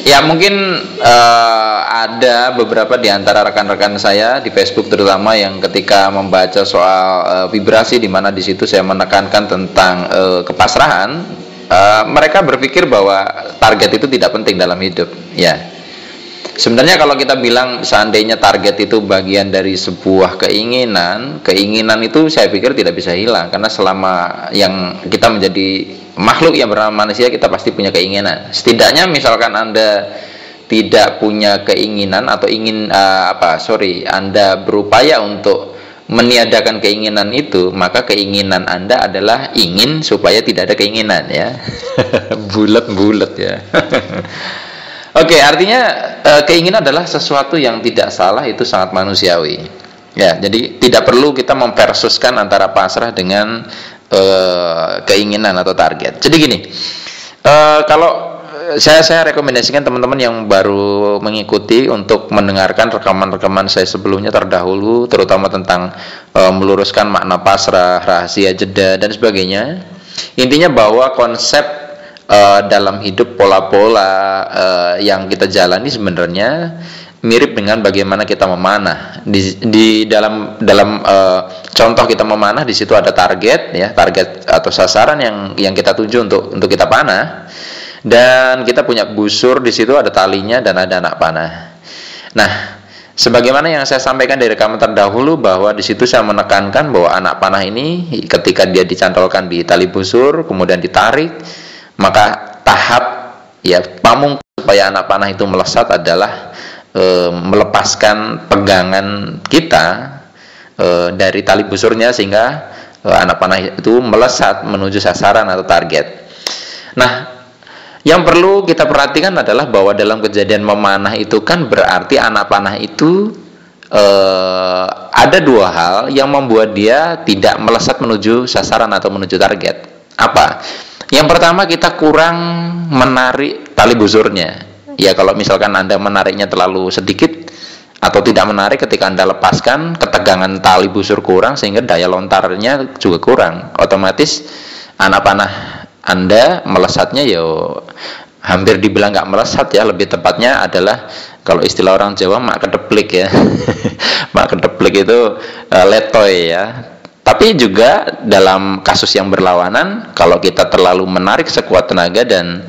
Ya mungkin ada beberapa di antara rekan-rekan saya di Facebook terutama yang ketika membaca soal vibrasi, di mana di situ saya menekankan tentang kepasrahan, mereka berpikir bahwa target itu tidak penting dalam hidup. Ya, sebenarnya kalau kita bilang seandainya target itu bagian dari sebuah keinginan, keinginan itu saya pikir tidak bisa hilang, karena selama yang kita menjadi makhluk yang bernama manusia, kita pasti punya keinginan. Setidaknya misalkan Anda tidak punya keinginan atau Anda berupaya untuk meniadakan keinginan itu, maka keinginan Anda adalah ingin supaya tidak ada keinginan, ya. Bulat-bulat, ya. Oke, artinya keinginan adalah sesuatu yang tidak salah, itu sangat manusiawi. Ya, jadi tidak perlu kita memversuskan antara pasrah dengan keinginan atau target. Jadi gini, kalau saya rekomendasikan teman-teman yang baru mengikuti untuk mendengarkan rekaman-rekaman saya sebelumnya terdahulu, terutama tentang meluruskan makna pasrah, rahasia jeda dan sebagainya. Intinya bahwa konsep dalam hidup, pola-pola yang kita jalani sebenarnya mirip dengan bagaimana kita memanah. Di dalam contoh kita memanah, di situ ada target, ya, target atau sasaran yang kita tuju untuk kita panah, dan kita punya busur, di situ ada talinya dan ada anak panah. Nah, sebagaimana yang saya sampaikan dari rekaman terdahulu, bahwa di situ saya menekankan bahwa anak panah ini ketika dia dicantolkan di tali busur kemudian ditarik, maka tahap, ya, pamungkas supaya anak panah itu melesat adalah melepaskan pegangan kita dari tali busurnya, sehingga anak panah itu melesat menuju sasaran atau target. Nah, yang perlu kita perhatikan adalah bahwa dalam kejadian memanah itu kan berarti anak panah itu ada dua hal yang membuat dia tidak melesat menuju sasaran atau menuju target. Apa? Yang pertama, kita kurang menarik tali busurnya. Ya, kalau misalkan Anda menariknya terlalu sedikit atau tidak menarik, ketika Anda lepaskan, ketegangan tali busur kurang sehingga daya lontarnya juga kurang. Otomatis anak panah Anda melesatnya ya hampir dibilang nggak melesat, ya, lebih tepatnya adalah kalau istilah orang Jawa mak kedeplik, ya. Mak kedeplik itu letoy, ya. Tapi juga dalam kasus yang berlawanan, kalau kita terlalu menarik sekuat tenaga dan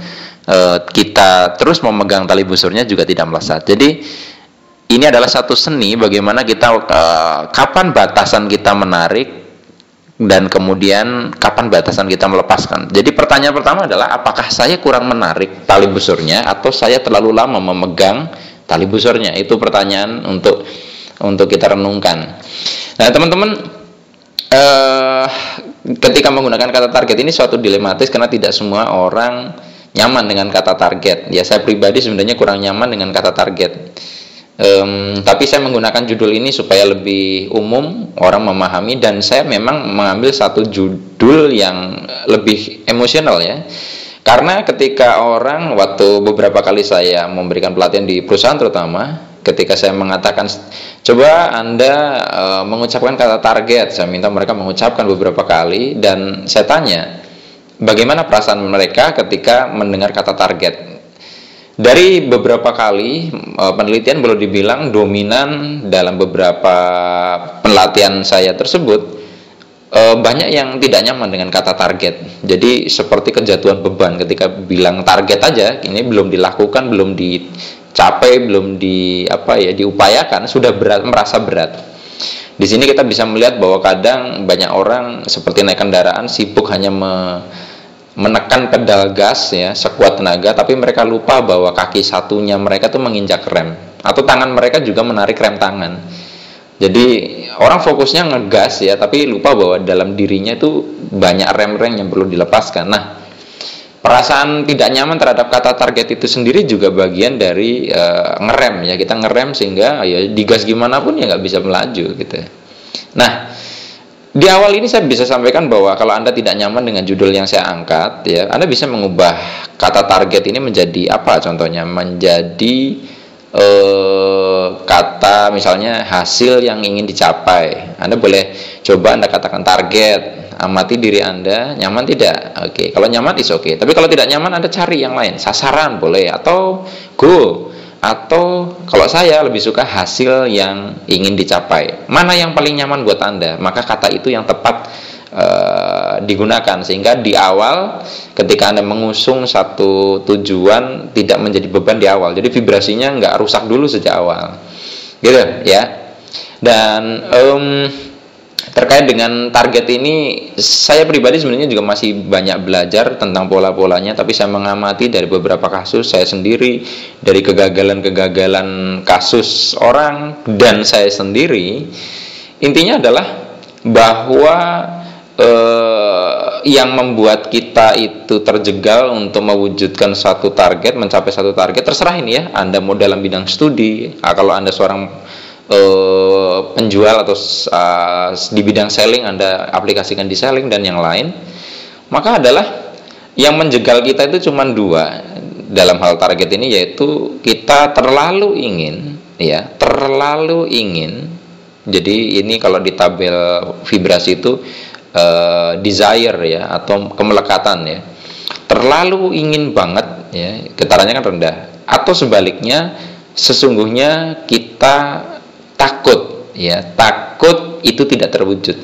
kita terus memegang tali busurnya juga tidak melesat. Jadi ini adalah satu seni bagaimana kita kapan batasan kita menarik dan kemudian kapan batasan kita melepaskan. Jadi pertanyaan pertama adalah, apakah saya kurang menarik tali busurnya atau saya terlalu lama memegang tali busurnya? Itu pertanyaan untuk kita renungkan. Nah, teman-teman, ketika menggunakan kata target ini suatu dilematis, karena tidak semua orang nyaman dengan kata target. Ya, saya pribadi sebenarnya kurang nyaman dengan kata target. Tapi saya menggunakan judul ini supaya lebih umum orang memahami, dan saya memang mengambil satu judul yang lebih emosional, ya. Karena ketika orang, waktu beberapa kali saya memberikan pelatihan di perusahaan terutama, ketika saya mengatakan coba Anda mengucapkan kata target, saya minta mereka mengucapkan beberapa kali, dan saya tanya bagaimana perasaan mereka ketika mendengar kata target. Dari beberapa kali penelitian boleh dibilang dominan dalam beberapa pelatihan saya tersebut, banyak yang tidak nyaman dengan kata target. Jadi seperti kejatuhan beban ketika bilang target aja, ini belum dilakukan, belum dicapai, belum diupayakan, sudah berat, merasa berat. Di sini kita bisa melihat bahwa kadang banyak orang seperti naik kendaraan, sibuk hanya menekan pedal gas, ya, sekuat tenaga, tapi mereka lupa bahwa kaki satunya mereka tuh menginjak rem, atau tangan mereka juga menarik rem tangan. Jadi orang fokusnya ngegas, ya, tapi lupa bahwa dalam dirinya itu banyak rem-rem yang perlu dilepaskan. Nah, perasaan tidak nyaman terhadap kata target itu sendiri juga bagian dari ngerem, ya, kita ngerem sehingga ya digas gimana pun ya nggak bisa melaju gitu. Nah, di awal ini saya bisa sampaikan bahwa kalau Anda tidak nyaman dengan judul yang saya angkat, ya, Anda bisa mengubah kata target ini menjadi apa? Contohnya menjadi kata misalnya hasil yang ingin dicapai. Anda boleh coba Anda katakan target amati diri Anda, nyaman tidak? Oke, kalau nyaman is oke. Tapi kalau tidak nyaman, Anda cari yang lain, sasaran boleh, atau goal, atau kalau saya lebih suka hasil yang ingin dicapai. Mana yang paling nyaman buat Anda? Maka kata itu yang tepat digunakan, sehingga di awal ketika Anda mengusung satu tujuan tidak menjadi beban di awal. Jadi vibrasinya nggak rusak dulu sejak awal, gitu ya. Dan terkait dengan target ini, saya pribadi sebenarnya juga masih banyak belajar tentang pola-polanya, tapi saya mengamati dari beberapa kasus saya sendiri, dari kegagalan-kegagalan kasus orang dan saya sendiri. Intinya adalah bahwa yang membuat kita itu terjegal untuk mewujudkan satu target, mencapai satu target, terserah ini ya, Anda mau dalam bidang studi, kalau Anda seorang penjual atau di bidang selling, Anda aplikasikan di selling dan yang lain, maka adalah yang menjegal kita itu cuma dua dalam hal target ini, yaitu kita terlalu ingin, ya, terlalu ingin. Jadi ini kalau di tabel vibrasi itu desire ya, atau kemelekatan ya, terlalu ingin banget ya, getarannya kan rendah. Atau sebaliknya, sesungguhnya kita takut ya, takut itu tidak terwujud.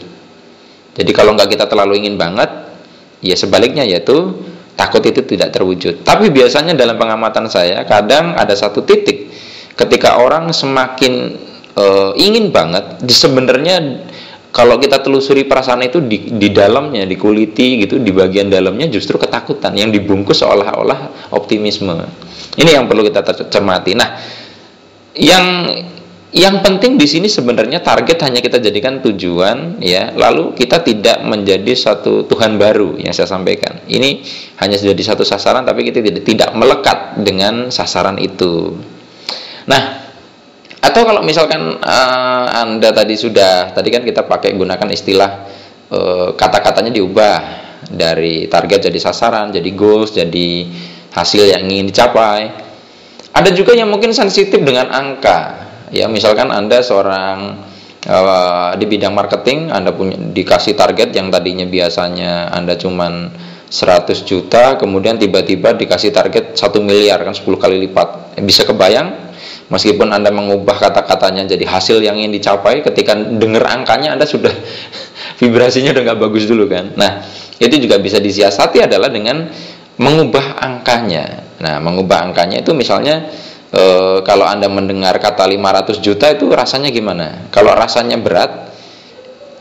Jadi kalau nggak kita terlalu ingin banget, ya sebaliknya, yaitu takut itu tidak terwujud. Tapi biasanya dalam pengamatan saya, kadang ada satu titik ketika orang semakin ingin banget, sebenarnya kalau kita telusuri perasaan itu di dalamnya, dikuliti gitu, di bagian dalamnya justru ketakutan yang dibungkus seolah-olah optimisme. Ini yang perlu kita cermati. Nah, yang penting di sini sebenarnya target hanya kita jadikan tujuan ya, lalu kita tidak menjadi satu Tuhan baru yang saya sampaikan. Ini hanya jadi satu sasaran, tapi kita tidak melekat dengan sasaran itu. Nah, atau kalau misalkan Anda tadi kan kita gunakan istilah kata-katanya diubah dari target jadi sasaran, jadi goals, jadi hasil yang ingin dicapai. Ada juga yang mungkin sensitif dengan angka. Ya, misalkan Anda seorang di bidang marketing, Anda dikasih target yang tadinya biasanya Anda cuman 100 juta, kemudian tiba-tiba dikasih target 1 miliar, kan 10 kali lipat. Bisa kebayang? Meskipun Anda mengubah kata-katanya jadi hasil yang ingin dicapai, ketika dengar angkanya Anda sudah vibrasinya udah nggak bagus dulu kan. Nah, itu juga bisa disiasati adalah dengan mengubah angkanya. Nah, mengubah angkanya itu misalnya kalau Anda mendengar kata 500 juta itu rasanya gimana? Kalau rasanya berat,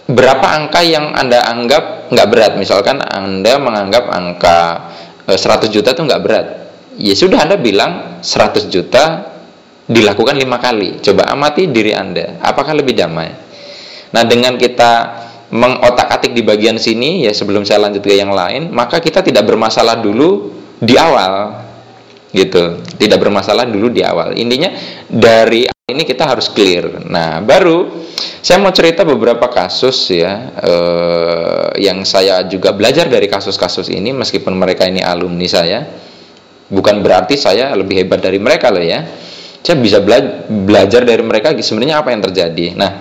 berapa angka yang Anda anggap nggak berat? Misalkan Anda menganggap angka 100 juta itu nggak berat, ya sudah, Anda bilang 100 juta dilakukan 5 kali. Coba amati diri Anda, apakah lebih damai? Nah, dengan kita mengotak-atik di bagian sini ya, sebelum saya lanjut ke yang lain, maka kita tidak bermasalah dulu di awal gitu, tidak bermasalah dulu di awal. Intinya dari ini kita harus clear. Nah, baru saya mau cerita beberapa kasus ya, yang saya juga belajar dari kasus-kasus ini. Meskipun mereka ini alumni saya, bukan berarti saya lebih hebat dari mereka loh ya. Saya bisa belajar dari mereka sebenarnya apa yang terjadi. Nah,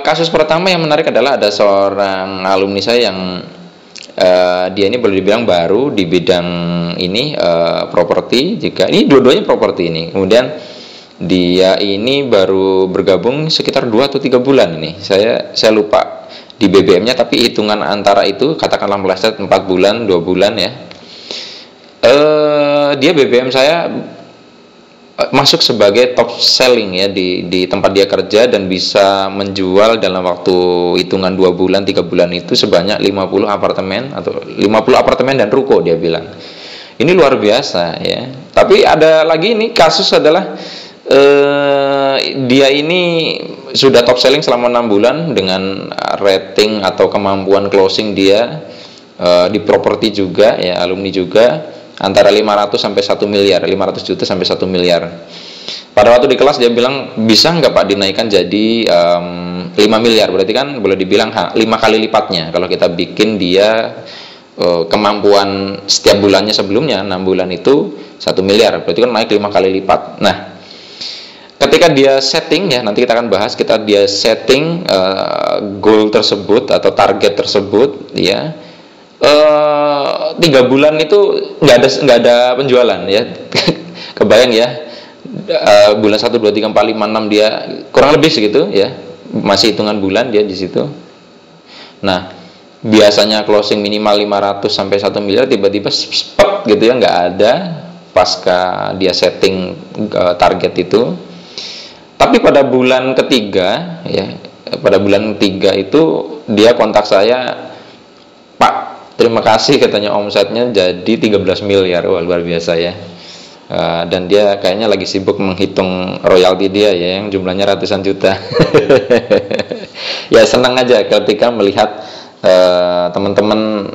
kasus pertama yang menarik adalah ada seorang alumni saya yang dia ini boleh dibilang baru di bidang ini, properti. Jika ini dua-duanya properti ini, kemudian dia ini baru bergabung sekitar 2 atau 3 bulan ini. Saya lupa di BBM-nya, tapi hitungan antara itu katakanlah meleset 4 bulan, 2 bulan ya. Dia BBM saya masuk sebagai top selling ya di tempat dia kerja, dan bisa menjual dalam waktu hitungan 2 bulan 3 bulan itu sebanyak 50 apartemen atau 50 apartemen dan ruko, dia bilang. Ini luar biasa ya. Tapi ada lagi ini kasus adalah dia ini sudah top selling selama 6 bulan dengan rating atau kemampuan closing dia di properti juga ya, alumni juga, antara 500 sampai 1 miliar, 500 juta sampai 1 miliar. Pada waktu di kelas dia bilang, bisa nggak Pak dinaikkan jadi 5 miliar, berarti kan boleh dibilang 5 kali lipatnya. Kalau kita bikin dia kemampuan setiap bulannya sebelumnya 6 bulan itu 1 miliar, berarti kan naik 5 kali lipat. Nah, ketika dia setting, ya nanti kita akan bahas, dia setting goal tersebut atau target tersebut, ya 3 bulan itu nggak ada penjualan, ya. Kebayang ya, bulan 1, 2, 3, 4, 5, 6 dia kurang lebih segitu, ya, masih hitungan bulan dia di situ. Nah, biasanya closing minimal 500 sampai 1 miliar, tiba-tiba spot gitu ya, nggak ada pasca dia setting target itu. Tapi pada bulan ketiga, ya, pada bulan 3 itu dia kontak saya, Pak, terima kasih, katanya omsetnya jadi 13 miliar. Wah, luar biasa ya. Dan dia kayaknya lagi sibuk menghitung royalti dia, ya, yang jumlahnya ratusan juta. Ya, senang aja ketika melihat teman-teman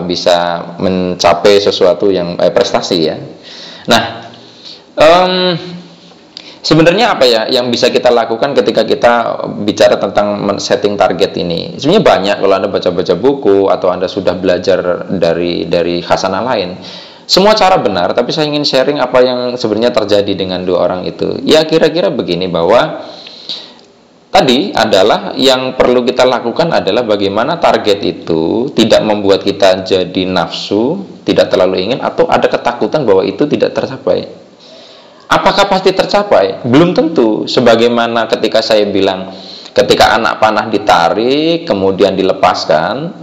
bisa mencapai sesuatu yang prestasi, ya. Nah, sebenarnya apa ya yang bisa kita lakukan ketika kita bicara tentang setting target ini? Sebenarnya banyak kalau Anda baca-baca buku atau Anda sudah belajar dari khasanah lain. Semua cara benar, tapi saya ingin sharing apa yang sebenarnya terjadi dengan 2 orang itu. Ya, kira-kira begini, bahwa tadi adalah yang perlu kita lakukan adalah bagaimana target itu tidak membuat kita jadi nafsu, tidak terlalu ingin, atau ada ketakutan bahwa itu tidak tercapai. Apakah pasti tercapai? Belum tentu. Sebagaimana ketika saya bilang, ketika anak panah ditarik kemudian dilepaskan,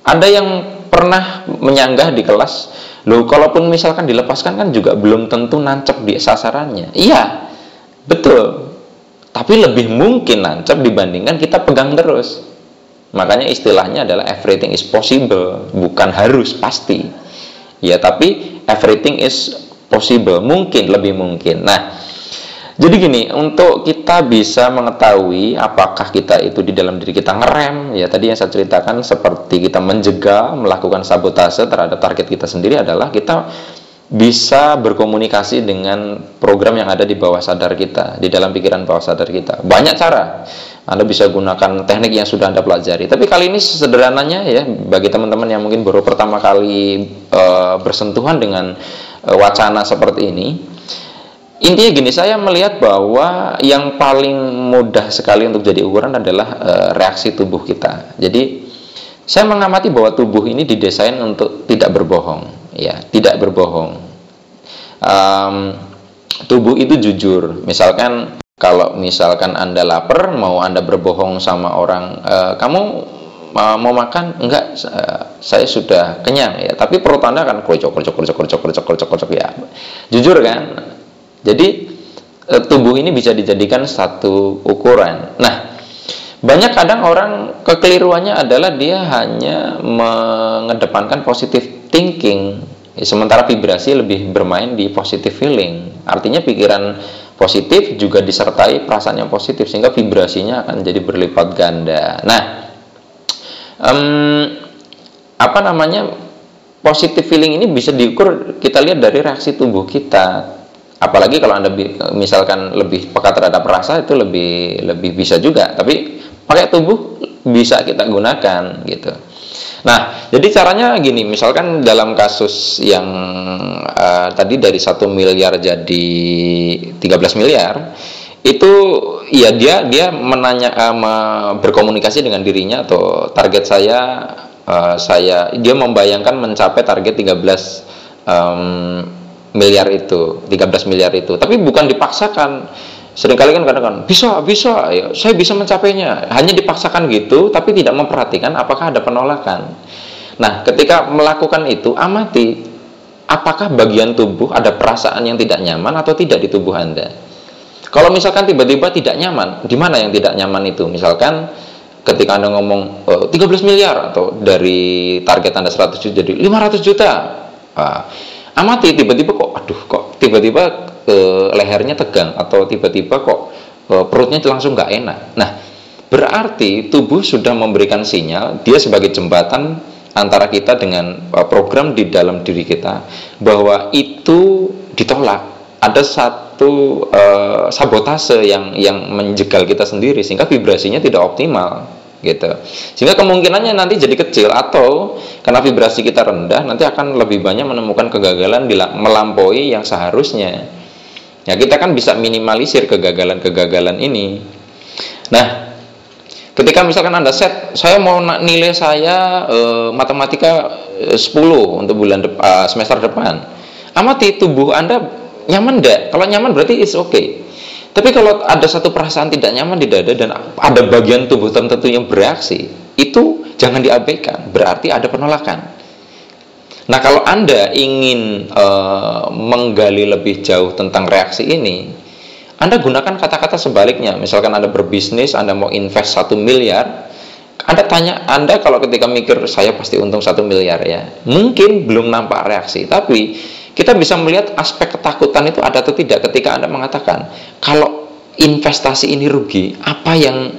ada yang pernah menyanggah di kelas, loh, kalaupun misalkan dilepaskan kan juga belum tentu nancep di sasarannya. Iya, betul. Tapi lebih mungkin nancep dibandingkan kita pegang terus. Makanya istilahnya adalah everything is possible, bukan harus pasti. Ya, tapi everything is possible, mungkin, lebih mungkin. Nah, jadi gini, untuk kita bisa mengetahui apakah kita itu di dalam diri kita ngerem, ya tadi yang saya ceritakan seperti kita menjegal, melakukan sabotase terhadap target kita sendiri, adalah kita bisa berkomunikasi dengan program yang ada di bawah sadar kita, di dalam pikiran bawah sadar kita. Banyak cara. Anda bisa gunakan teknik yang sudah Anda pelajari. Tapi kali ini sederhananya, ya, bagi teman-teman yang mungkin baru pertama kali bersentuhan dengan wacana seperti ini, intinya gini, saya melihat bahwa yang paling mudah sekali untuk jadi ukuran adalah reaksi tubuh kita. Jadi saya mengamati bahwa tubuh ini didesain untuk tidak berbohong, ya, tidak berbohong. Tubuh itu jujur. Misalkan kalau misalkan Anda lapar, mau Anda berbohong sama orang, kamu mau makan? Enggak, saya sudah kenyang, ya. Tapi perut Anda akan kocok ya. Jujur kan? Jadi tubuh ini bisa dijadikan satu ukuran. Nah, banyak kadang orang kekeliruannya adalah dia hanya mengedepankan positive thinking, sementara vibrasi lebih bermain di positive feeling. Artinya pikiran positif juga disertai perasaan yang positif, sehingga vibrasinya akan jadi berlipat ganda. Nah, positive feeling ini bisa diukur, kita lihat dari reaksi tubuh kita. Apalagi kalau Anda misalkan lebih peka terhadap rasa, itu lebih bisa juga. Tapi pakai tubuh bisa kita gunakan, gitu. Nah, jadi caranya gini, misalkan dalam kasus yang tadi dari 1 miliar jadi 13 miliar, itu ya dia berkomunikasi dengan dirinya, atau target dia membayangkan mencapai target 13 miliar itu, tapi bukan dipaksakan. Seringkali kan kadang-kadang bisa ya, saya bisa mencapainya, hanya dipaksakan gitu, tapi tidak memperhatikan apakah ada penolakan. Nah, ketika melakukan itu, amati apakah bagian tubuh ada perasaan yang tidak nyaman atau tidak di tubuh Anda. Kalau misalkan tiba-tiba tidak nyaman, di mana yang tidak nyaman itu? Misalkan ketika Anda ngomong 13 miliar, atau dari target Anda 100 juta jadi 500 juta. Amati tiba-tiba kok tiba-tiba lehernya tegang, atau tiba-tiba kok perutnya langsung nggak enak. Nah, berarti tubuh sudah memberikan sinyal, dia sebagai jembatan antara kita dengan program di dalam diri kita, bahwa itu ditolak. Ada satu sabotase yang menjegal kita sendiri, sehingga vibrasinya tidak optimal, gitu. Sehingga kemungkinannya nanti jadi kecil, atau karena vibrasi kita rendah, nanti akan lebih banyak menemukan kegagalan melampaui yang seharusnya. Ya, kita kan bisa minimalisir kegagalan-kegagalan ini. Nah, ketika misalkan Anda set, saya mau nilai saya matematika 10 untuk semester depan. Amati tubuh Anda nyaman enggak? Kalau nyaman berarti it's okay. Tapi kalau ada satu perasaan tidak nyaman di dada dan ada bagian tubuh tertentu yang bereaksi, itu jangan diabaikan, berarti ada penolakan. Nah, kalau Anda ingin menggali lebih jauh tentang reaksi ini, Anda gunakan kata-kata sebaliknya. Misalkan Anda berbisnis, Anda mau invest 1 miliar, Anda kalau ketika mikir saya pasti untung 1 miliar ya, mungkin belum nampak reaksi, tapi kita bisa melihat aspek ketakutan itu ada atau tidak ketika Anda mengatakan, kalau investasi ini rugi, apa yang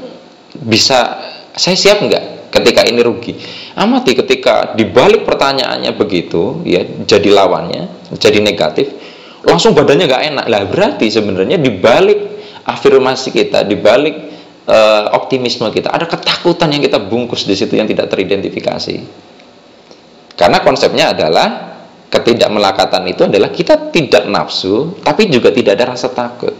bisa, saya siap nggak ketika ini rugi? Amati ketika dibalik pertanyaannya begitu, ya jadi lawannya, jadi negatif, langsung badannya nggak enak. Lah berarti sebenarnya dibalik afirmasi kita, dibalik optimisme kita, ada ketakutan yang kita bungkus di situ yang tidak teridentifikasi. Karena konsepnya adalah ketidakmelekatan itu adalah kita tidak nafsu, tapi juga tidak ada rasa takut.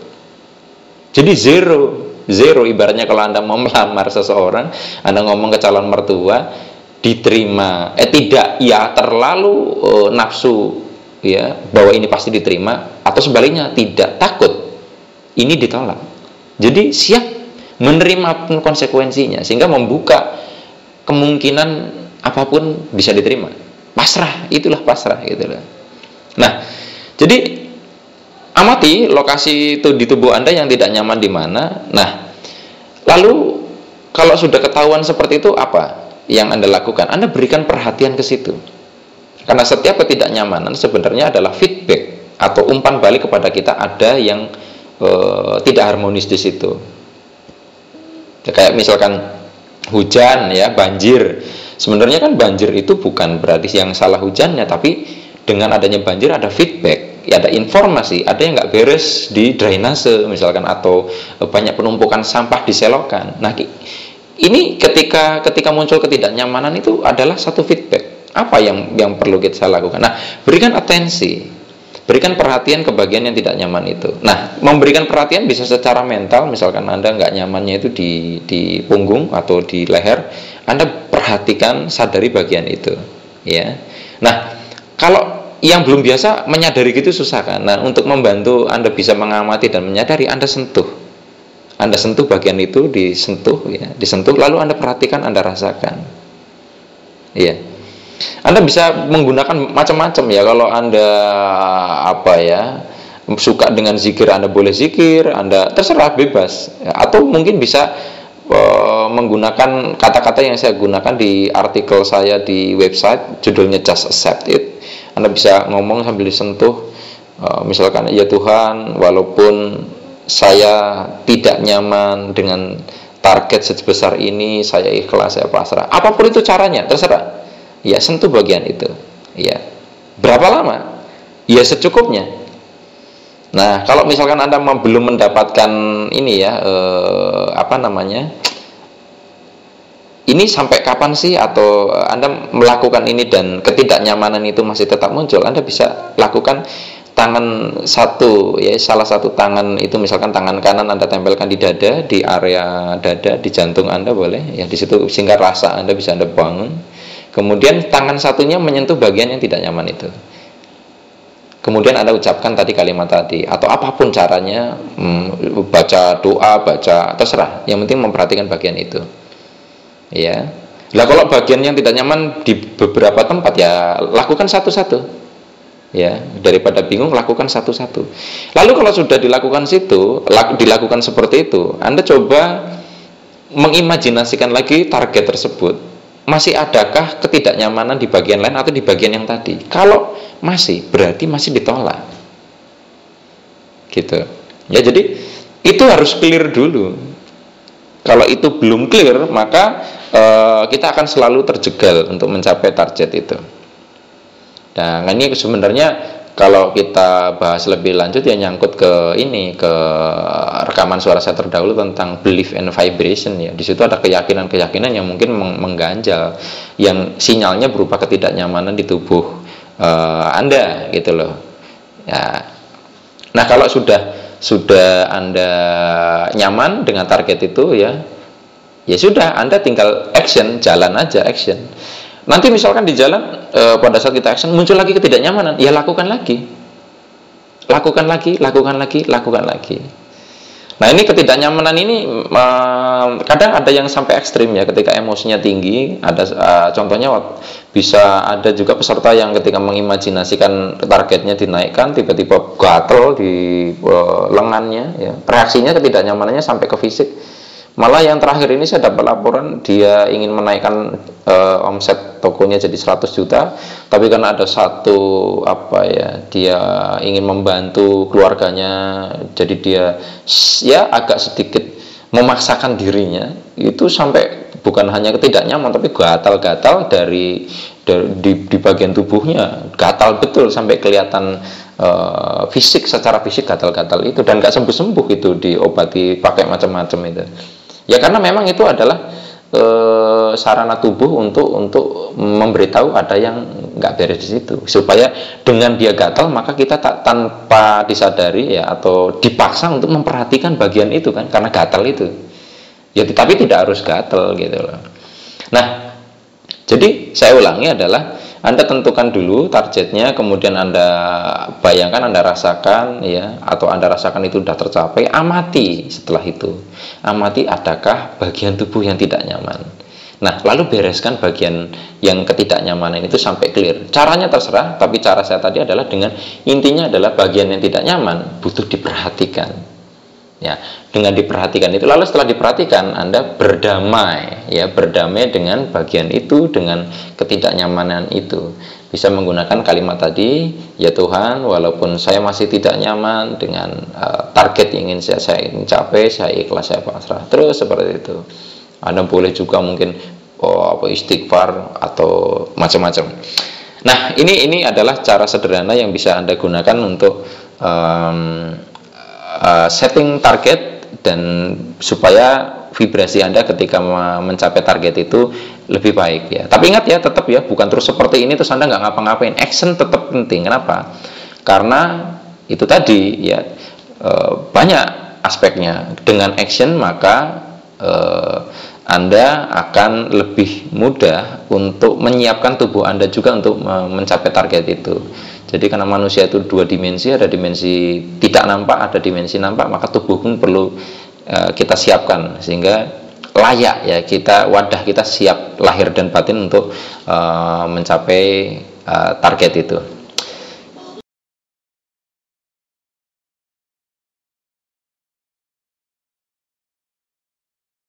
Jadi zero ibaratnya kalau Anda mau melamar seseorang, Anda ngomong ke calon mertua, diterima, tidak ya terlalu nafsu ya bahwa ini pasti diterima, atau sebaliknya tidak takut ini ditolak. Jadi siap menerima konsekuensinya, sehingga membuka kemungkinan apapun bisa diterima. Pasrah, itulah pasrah gitu loh. Nah, jadi amati lokasi itu di tubuh Anda yang tidak nyaman di mana. Nah, lalu kalau sudah ketahuan seperti itu, apa yang Anda lakukan? Anda berikan perhatian ke situ. Karena setiap ketidaknyamanan sebenarnya adalah feedback atau umpan balik kepada kita, ada yang tidak harmonis di situ. Ya, kayak misalkan hujan ya, banjir. Sebenarnya kan banjir itu bukan berarti yang salah hujannya, tapi dengan adanya banjir ada feedback, ya ada informasi, ada yang nggak beres di drainase misalkan, atau banyak penumpukan sampah di selokan. Nah, ini ketika muncul ketidaknyamanan itu adalah satu feedback. Apa yang perlu kita lakukan? Nah, berikan atensi, berikan perhatian ke bagian yang tidak nyaman itu. Nah, memberikan perhatian bisa secara mental, misalkan Anda nggak nyamannya itu di punggung atau di leher, Anda perhatikan, sadari bagian itu, ya. Nah, kalau yang belum biasa menyadari gitu susah kan. Nah, untuk membantu Anda bisa mengamati dan menyadari, Anda sentuh bagian itu, disentuh, lalu Anda perhatikan, Anda rasakan, ya. Anda bisa menggunakan macam-macam ya. Kalau Anda suka dengan zikir, Anda boleh zikir, Anda terserah, bebas ya. Atau mungkin bisa menggunakan kata-kata yang saya gunakan di artikel saya di website, judulnya Just Accept It. Anda bisa ngomong sambil disentuh, misalkan, ya Tuhan, walaupun saya tidak nyaman dengan target sebesar ini, saya ikhlas, saya pasrah. Apapun itu caranya, terserah. Ya, sentuh bagian itu. Ya. Berapa lama? Ya secukupnya. Nah, kalau misalkan Anda belum mendapatkan ini ya, ini sampai kapan sih, atau Anda melakukan ini dan ketidaknyamanan itu masih tetap muncul, Anda bisa lakukan tangan satu, ya, salah satu tangan itu, misalkan tangan kanan Anda tempelkan di dada, di area dada, di jantung Anda boleh, ya, di situ sehingga rasa Anda bisa Anda bangun. Kemudian tangan satunya menyentuh bagian yang tidak nyaman itu. Kemudian Anda ucapkan tadi kalimat tadi, atau apapun caranya, baca doa, terserah. Yang penting memperhatikan bagian itu. Ya. Lah kalau bagian yang tidak nyaman di beberapa tempat, ya lakukan satu-satu. Ya, daripada bingung, lakukan satu-satu. Lalu kalau sudah dilakukan seperti itu, Anda coba mengimajinasikan lagi target tersebut. Masih adakah ketidaknyamanan di bagian lain atau di bagian yang tadi? Kalau masih, berarti masih ditolak. Gitu. Ya, jadi itu harus clear dulu. Kalau itu belum clear, maka kita akan selalu terjegal untuk mencapai target itu. Nah, ini sebenarnya kalau kita bahas lebih lanjut ya nyangkut ke rekaman suara saya terdahulu tentang belief and vibration ya. Di situ ada keyakinan-keyakinan yang mungkin mengganjal, yang sinyalnya berupa ketidaknyamanan di tubuh Anda gitu loh. Ya. Nah, kalau sudah Anda nyaman dengan target itu, ya sudah, Anda tinggal action, jalan aja, action. Nanti misalkan di jalan pada saat kita action muncul lagi ketidaknyamanan, ya lakukan lagi. Lakukan lagi. Nah, ini ketidaknyamanan ini kadang ada yang sampai ekstrim ya, ketika emosinya tinggi. Ada contohnya bisa ada juga peserta yang ketika mengimajinasikan targetnya dinaikkan, tiba-tiba gatel di lengannya ya. Reaksinya ketidaknyamanannya sampai ke fisik. Malah yang terakhir ini saya dapat laporan dia ingin menaikkan omset tokonya jadi 100 juta, tapi karena ada satu dia ingin membantu keluarganya, jadi dia agak sedikit memaksakan dirinya, itu sampai bukan hanya ketidaknyaman tapi gatal-gatal di bagian tubuhnya, gatal betul sampai kelihatan secara fisik gatal-gatal itu, dan gak sembuh-sembuh itu, diobati pakai macam-macam itu. Ya karena memang itu adalah sarana tubuh untuk memberitahu ada yang nggak beres di situ, supaya dengan dia gatal maka kita tanpa disadari ya, atau dipaksa untuk memperhatikan bagian itu kan, karena gatal itu ya, tapi tidak harus gatal gitu loh. Nah, jadi saya ulangi adalah Anda tentukan dulu targetnya, kemudian Anda bayangkan, Anda rasakan ya, atau Anda rasakan itu sudah tercapai, amati setelah itu. Amati adakah bagian tubuh yang tidak nyaman. Nah, lalu bereskan bagian yang ketidaknyamanan itu sampai clear. Caranya terserah, tapi cara saya tadi adalah intinya adalah bagian yang tidak nyaman butuh diperhatikan. Ya, dengan diperhatikan itu, lalu setelah diperhatikan Anda berdamai dengan bagian itu, dengan ketidaknyamanan itu. Bisa menggunakan kalimat tadi, ya Tuhan, walaupun saya masih tidak nyaman dengan target yang ingin saya ingin capai, saya ikhlas, saya pasrah. Terus seperti itu. Anda boleh juga mungkin istighfar atau macam-macam. Nah, ini adalah cara sederhana yang bisa Anda gunakan untuk setting target, dan supaya vibrasi Anda ketika mencapai target itu lebih baik ya. Tapi ingat ya, tetap ya, bukan terus seperti ini terus Anda nggak ngapa-ngapain. Action tetap penting. Kenapa? Karena itu tadi ya, banyak aspeknya. Dengan action maka Anda akan lebih mudah untuk menyiapkan tubuh Anda juga untuk mencapai target itu. Jadi karena manusia itu dua dimensi, ada dimensi tidak nampak, ada dimensi nampak, maka tubuh pun perlu kita siapkan sehingga layak ya, wadah kita siap lahir dan batin untuk mencapai target itu.